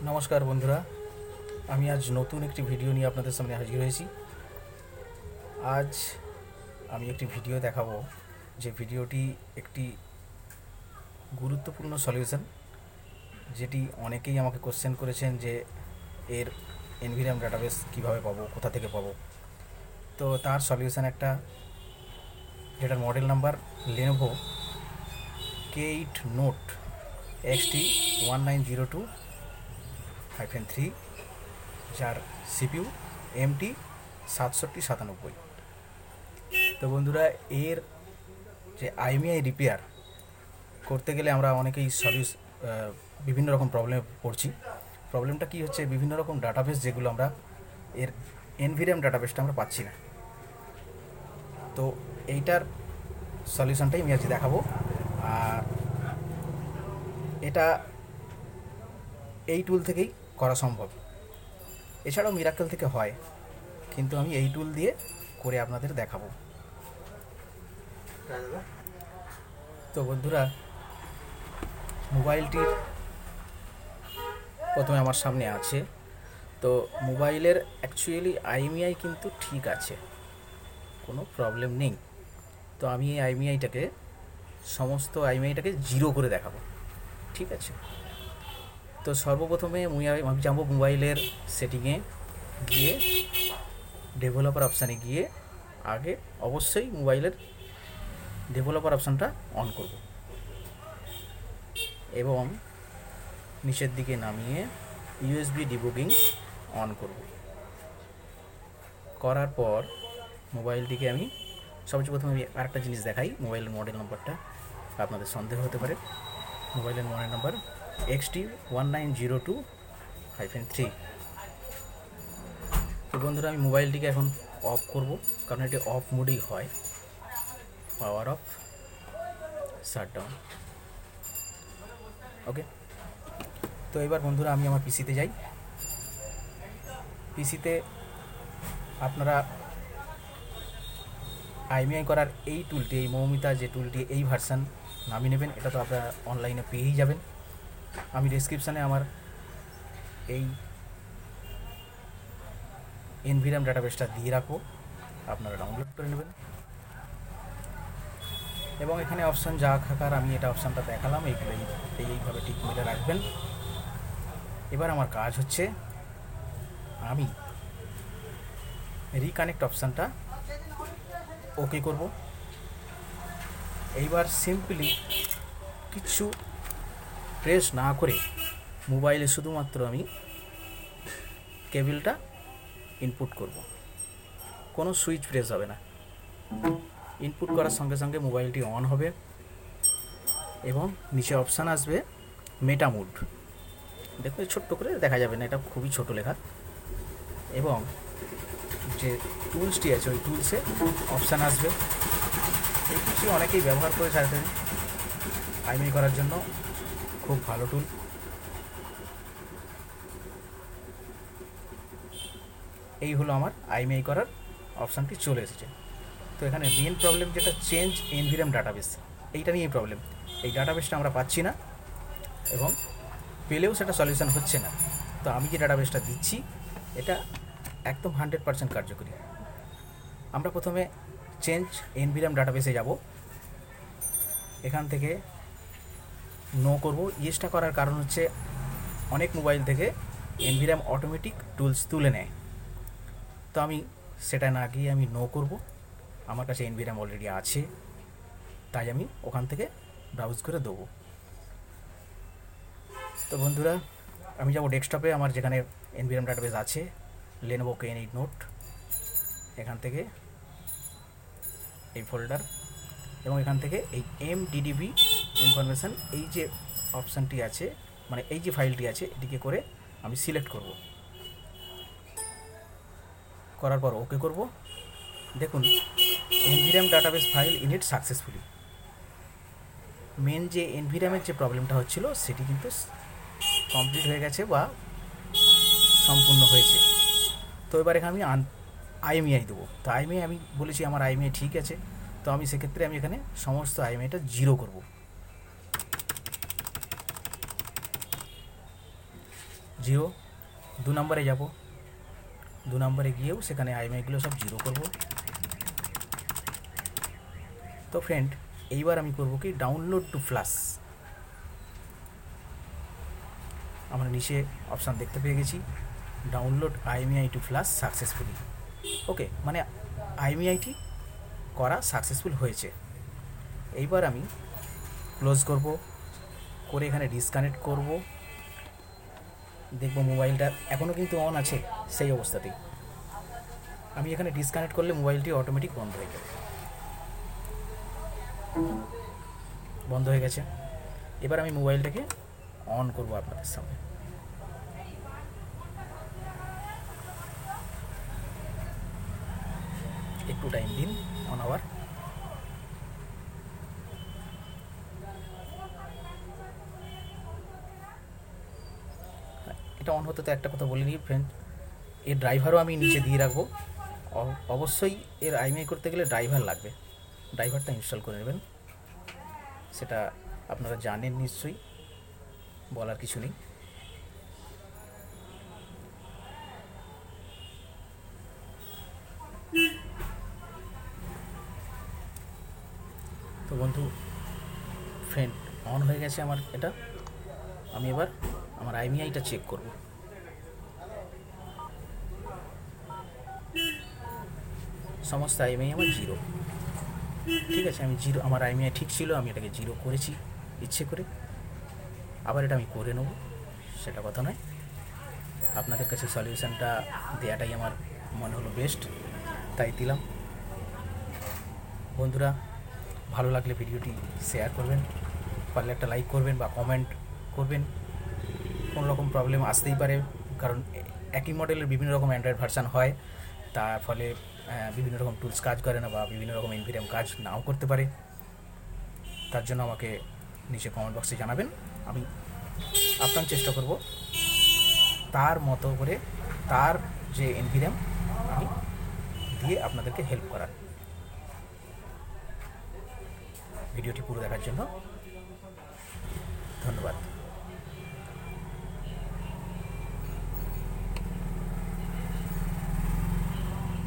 নমস্কার বন্ধুরা, আমি আজ নতুন একটি ভিডিও নিয়ে আপনাদের সামনে হাজির হয়েছি। আজ আমি একটি ভিডিও দেখাবো, যে ভিডিওটি একটি গুরুত্বপূর্ণ সলিউশন, যেটি অনেকেই আমাকে কোশ্চেন করেছেন যে এর এনভিরাম ডাটাবেস কীভাবে পাবো, কোথা থেকে পাবো। তো তার সলিউশন একটা, যেটার model number Lenovo K8 note XT1902-3, যার সিপিইউ MT 6797। তো বন্ধুরা, এর যে আইএমইআই রিপেয়ার করতে গেলে আমরা অনেকেই বিভিন্ন রকম প্রবলেমে পড়ছি। প্রবলেমটা কী হচ্ছে, বিভিন্ন রকম ডাটাবেস যেগুলো আমরা এর এনভিরাম ডাটাবেসটা আমরা পাচ্ছি না। তো এইটার সলিউশনটাই আমি আজ দেখাবো। আর এটা এই টুল থেকেই করা সম্ভব, এছাড়াও মিরাক্কেল থেকে হয়, কিন্তু আমি এই টুল দিয়ে করে আপনাদের দেখাবো। তো বন্ধুরা, মোবাইলটির প্রথমে আমার সামনে আছে। তো মোবাইলের অ্যাকচুয়ালি আইএমইআই কিন্তু ঠিক আছে, কোনো প্রবলেম নেই। তো আমি এই সমস্ত আইএমইআইটাকে জিরো করে দেখাবো, ঠিক আছে। তো সর্বপ্রথমে আমি যাবো মোবাইলের সেটিংয়ে গিয়ে, ডেভেলপার অপশানে গিয়ে আগে অবশ্যই মোবাইলের ডেভেলপার অপশানটা অন করব, এবং নিচের দিকে নামিয়ে ইউএসবি ডিবুগিং অন করব। করার পর মোবাইলটিকে আমি সবচেয়ে প্রথমে আরেকটা জিনিস দেখাই, মোবাইলের মডেল নাম্বারটা আপনাদের সন্দেহ হতে পারে। মোবাইলের মডেল নাম্বার XT1902-3। তো বন্ধুরা, আমি মোবাইলটিকে এখন অফ করব, কারণ এটি অফ মোডেই হয়, পাওয়ার অফ, শাটডাউন। ওকে। তো এবার বন্ধুরা, আমি আমার পিসিতে যাই। পিসিতে আপনারা আইএমইআই করার এই টুলটি, এই মৌমিতা যে টুলটি, এই ভার্সান নামিয়ে নেবেন। এটা তো আপনারা অনলাইনে পেয়েই যাবেন। আমি ডেসক্রিপশানে আমার এই এনভিরাম ডাটাবেসটা দিয়ে রাখবো, আপনারা ডাউনলোড করে নেবেন। এবং এখানে অপশান যা থাকার আমি এটা অপশানটা দেখালাম, এইভাবে টিক মেরে রাখবেন। এবার আমার কাজ হচ্ছে, আমি রিকানেক্ট অপশানটা ওকে করব। এইবার সিম্পলি কিছু প্রেস না করে মোবাইলে শুধুমাত্র আমি কেবলটা ইনপুট করব, কোনো সুইচ প্রেস হবে না। ইনপুট করার সঙ্গে সঙ্গে মোবাইলটি অন হবে, এবং নিচে অপশান আসবে মেটা মোড। দেখো, ছোট্ট করে দেখা যাবে না, এটা খুবই ছোট লেখা। এবং যে টুলসটি আছে, ওই টুলসে অপশান আসবে। এই টুলসটি অনেকেই ব্যবহার করে থাকেন আইএমইআই করার জন্য, খুব ভালো টুল। এই হলো আমার আইএমইআই করার অপশানটি চলে এসেছে। তো এখানে মেন প্রবলেম যেটা, চেঞ্জ এনভিরাম ডাটাবেস, এইটা নিয়েই প্রবলেম। এই ডাটাবেসটা আমরা পাচ্ছি না, এবং পেলেও সেটা সলিউশন হচ্ছে না। তো আমি যে ডাটাবেসটা দিচ্ছি, এটা একদম 100% কার্যকরী। আমরা প্রথমে চেঞ্জ এনভিরাম ডাটাবেসে যাব। এখান থেকে নো করব। ইয়েসটা করার কারণ হচ্ছে, অনেক মোবাইল থেকে এনভিরাম অটোমেটিক টুলস তুলে নেয়। তো আমি সেটা না গিয়ে আমি নো করব। আমার কাছে এনভিরাম অলরেডি আছে, তাই আমি ওখান থেকে ব্রাউজ করে দেবো। তো বন্ধুরা, আমি যাব ডেস্কটপে, আমার যেখানে এনভিরাম ডাটাবেস আছে, লেনোভো K8 নোট। এখান থেকে এই ফোল্ডার, এবং এখান থেকে এই MDDB ইনফরমেশান, এই যে অপশানটি আছে, মানে এই যে ফাইলটি আছে, এটিকে করে আমি সিলেক্ট করব। করার পর ওকে করব। দেখুন, এনভিরাম ডাটাবেস ফাইল ইনিট সাকসেসফুলি। মেন যে এনভিরামের যে প্রবলেমটা হচ্ছিল, সেটি কিন্তু কমপ্লিট হয়ে গেছে বা সম্পূর্ণ হয়েছে। তো এবার এখানে আমি আইএমইআই দেবো। তো আইএমইআই আমি বলেছি আমার আইএমইআই ঠিক আছে, তো আমি সেক্ষেত্রে আমি এখানে সমস্ত আইএমইআইটা জিরো করব। জিরো। 2 নম্বরে যাব, 2 নম্বরে গিয়েও সেখানে আইএমআইগুলো সব জিরো করব। তো ফ্রেন্ড, এইবার আমি করব কি, ডাউনলোড টু ফ্ল্যাশ। আমরা নিচে অপশান দেখতে পেয়ে গেছি, download IMEI to flash successfully. Okay, মানে আইএমআইটি করা সাকসেসফুল হয়েছে। এইবার আমি ক্লোজ করব, করে এখানে ডিসকানেক্ট করব। দেখব মোবাইলটা এখনও কিন্তু অন আছে সেই অবস্থাতেই। আমি এখানে ডিসকানেক্ট করলে মোবাইলটি অটোমেটিক বন্ধ হয়ে যাবে। বন্ধ হয়ে গেছে। এবার আমি মোবাইলটাকে অন করব আপনাদের সামনে। একটু টাইম দিন অন হওয়ার। এটা অন হতে তো একটা কথা বলে নিই ফ্রেন্ড, এর ড্রাইভারও আমি নিচে দিয়ে রাখবো। অবশ্যই এর আইএমআই করতে গেলে ড্রাইভার লাগবে, ড্রাইভারটা ইনস্টল করে নেবেন। সেটা আপনারা জানেন নিশ্চয়ই, বলার কিছু নেই। তো বন্ধু ফ্রেন্ড, অন হয়ে গেছে আমার এটা। আমি এবার আমার আইএমআইটা চেক করব। সমস্ত আইএমআই আমার জিরো। ঠিক আছে, আমি জিরো, আমার আইএমআই ঠিক ছিল, আমি এটাকে জিরো করেছি ইচ্ছে করে। আবার এটা আমি করে নেব, সেটা কথা নয়। আপনাদের কাছে সলিউশনটা দেওয়াটাই আমার মনে হলো বেস্ট, তাই দিলাম। বন্ধুরা, ভালো লাগলে ভিডিওটি শেয়ার করবেন, পারলে একটা লাইক করবেন বা কমেন্ট করবেন। কোনো রকম প্রবলেম আসতেই পারে, কারণ একই মডেলের বিভিন্ন রকম অ্যান্ড্রয়েড ভার্সান হয়, তার ফলে বিভিন্ন রকম টুলস কাজ করে না বা বিভিন্ন রকম এনভিএম কাজ নাও করতে পারে। তার জন্য আমাকে নিচে কমেন্ট বক্সে জানাবেন, আমি আপ্রাণ চেষ্টা করব তার মতো করে তার যে এনভিএম আমি দিয়ে আপনাদেরকে হেল্প করার। ভিডিওটি পুরো দেখার জন্য ধন্যবাদ।